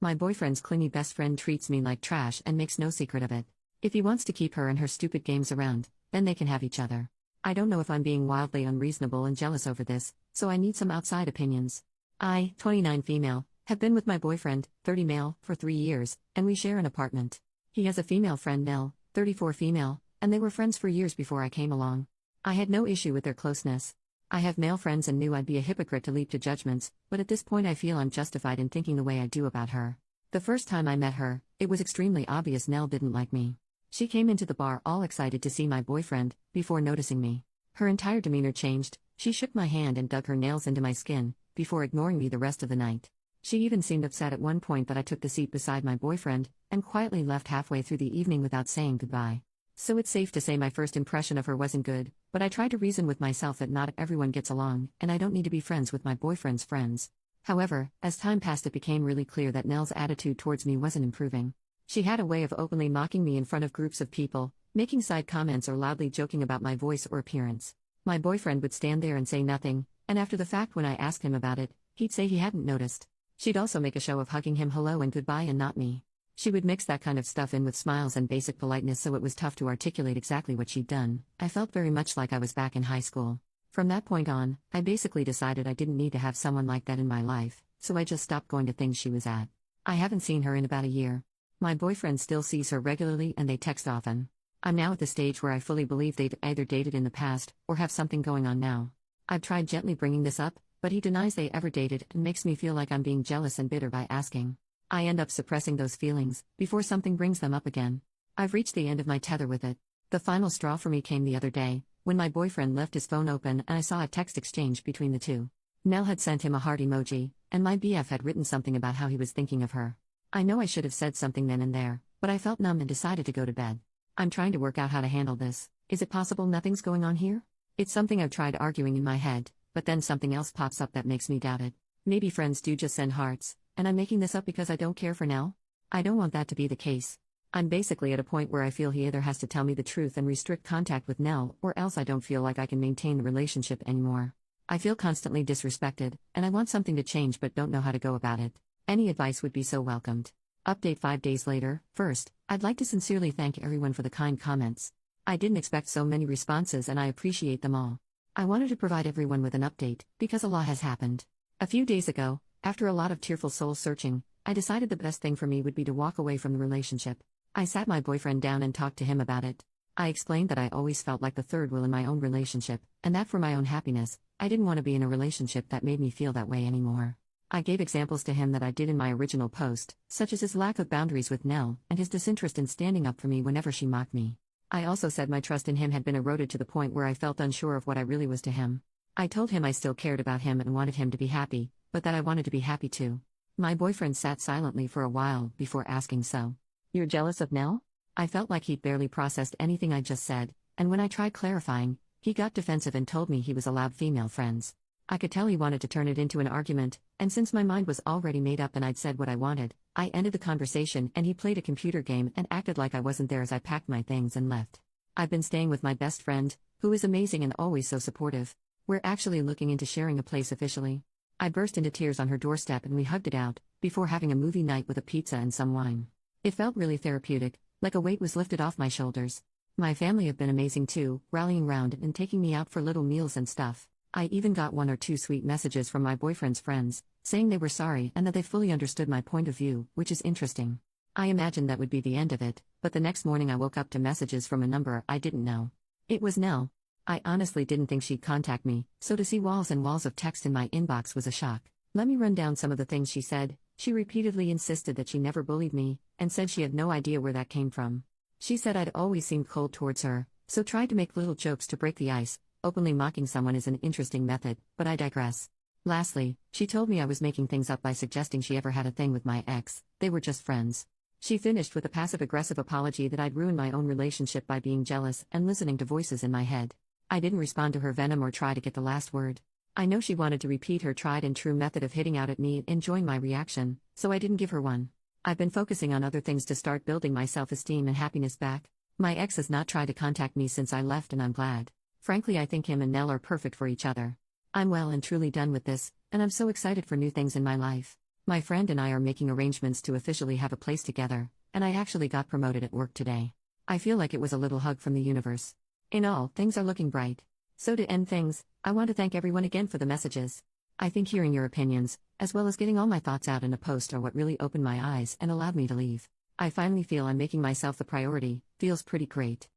My boyfriend's clingy best friend treats me like trash and makes no secret of it. If he wants to keep her and her stupid games around, then they can have each other. I don't know if I'm being wildly unreasonable and jealous over this, so I need some outside opinions. I, 29 female, have been with my boyfriend, 30 male, for 3 years, and we share an apartment. He has a female friend Nell, 34 female, and they were friends for years before I came along. I had no issue with their closeness. I have male friends and knew I'd be a hypocrite to leap to judgments, but at this point I feel I'm justified in thinking the way I do about her. The first time I met her, it was extremely obvious Nell didn't like me. She came into the bar all excited to see my boyfriend, before noticing me. Her entire demeanor changed, she shook my hand and dug her nails into my skin, before ignoring me the rest of the night. She even seemed upset at one point that I took the seat beside my boyfriend, and quietly left halfway through the evening without saying goodbye. So it's safe to say my first impression of her wasn't good, but I tried to reason with myself that not everyone gets along, and I don't need to be friends with my boyfriend's friends. However, as time passed it became really clear that Nell's attitude towards me wasn't improving. She had a way of openly mocking me in front of groups of people, making side comments or loudly joking about my voice or appearance. My boyfriend would stand there and say nothing, and after the fact when I asked him about it, he'd say he hadn't noticed. She'd also make a show of hugging him hello and goodbye and not me. She would mix that kind of stuff in with smiles and basic politeness, so it was tough to articulate exactly what she'd done. I felt very much like I was back in high school. From that point on, I basically decided I didn't need to have someone like that in my life, so I just stopped going to things she was at. I haven't seen her in about a year. My boyfriend still sees her regularly and they text often. I'm now at the stage where I fully believe they've either dated in the past, or have something going on now. I've tried gently bringing this up, but he denies they ever dated and makes me feel like I'm being jealous and bitter by asking. I end up suppressing those feelings, before something brings them up again. I've reached the end of my tether with it. The final straw for me came the other day, when my boyfriend left his phone open and I saw a text exchange between the two. Nell had sent him a heart emoji, and my BF had written something about how he was thinking of her. I know I should have said something then and there, but I felt numb and decided to go to bed. I'm trying to work out how to handle this. Is it possible nothing's going on here? It's something I've tried arguing in my head, but then something else pops up that makes me doubt it. Maybe friends do just send hearts, and I'm making this up because I don't care for Nell? I don't want that to be the case. I'm basically at a point where I feel he either has to tell me the truth and restrict contact with Nell, or else I don't feel like I can maintain the relationship anymore. I feel constantly disrespected, and I want something to change but don't know how to go about it. Any advice would be so welcomed. Update 5 days later. First, I'd like to sincerely thank everyone for the kind comments. I didn't expect so many responses and I appreciate them all. I wanted to provide everyone with an update, because a lot has happened. A few days ago, after a lot of tearful soul searching, I decided the best thing for me would be to walk away from the relationship. I sat my boyfriend down and talked to him about it. I explained that I always felt like the third wheel in my own relationship, and that for my own happiness, I didn't want to be in a relationship that made me feel that way anymore. I gave examples to him that I did in my original post, such as his lack of boundaries with Nell, and his disinterest in standing up for me whenever she mocked me. I also said my trust in him had been eroded to the point where I felt unsure of what I really was to him. I told him I still cared about him and wanted him to be happy, but that I wanted to be happy too. My boyfriend sat silently for a while before asking, "So, you're jealous of Nell?" I felt like he'd barely processed anything I just said, and when I tried clarifying, he got defensive and told me he was allowed female friends. I could tell he wanted to turn it into an argument, and since my mind was already made up and I'd said what I wanted, I ended the conversation and he played a computer game and acted like I wasn't there as I packed my things and left. I've been staying with my best friend, who is amazing and always so supportive. We're actually looking into sharing a place officially. I burst into tears on her doorstep and we hugged it out, before having a movie night with a pizza and some wine. It felt really therapeutic, like a weight was lifted off my shoulders. My family have been amazing too, rallying round and taking me out for little meals and stuff. I even got 1 or 2 sweet messages from my boyfriend's friends, saying they were sorry and that they fully understood my point of view, which is interesting. I imagined that would be the end of it, but the next morning I woke up to messages from a number I didn't know. It was Nell. I honestly didn't think she'd contact me, so to see walls and walls of text in my inbox was a shock. Let me run down some of the things she said. She repeatedly insisted that she never bullied me, and said she had no idea where that came from. She said I'd always seemed cold towards her, so tried to make little jokes to break the ice. Openly mocking someone is an interesting method, but I digress. Lastly, she told me I was making things up by suggesting she ever had a thing with my ex. They were just friends. She finished with a passive-aggressive apology that I'd ruined my own relationship by being jealous and listening to voices in my head. I didn't respond to her venom or try to get the last word. I know she wanted to repeat her tried-and-true method of hitting out at me and enjoying my reaction, so I didn't give her one. I've been focusing on other things to start building my self-esteem and happiness back. My ex has not tried to contact me since I left and I'm glad. Frankly, I think him and Nell are perfect for each other. I'm well and truly done with this, and I'm so excited for new things in my life. My friend and I are making arrangements to officially have a place together, and I actually got promoted at work today. I feel like it was a little hug from the universe. In all, things are looking bright. So to end things, I want to thank everyone again for the messages. I think hearing your opinions, as well as getting all my thoughts out in a post, are what really opened my eyes and allowed me to leave. I finally feel I'm making myself the priority, feels pretty great.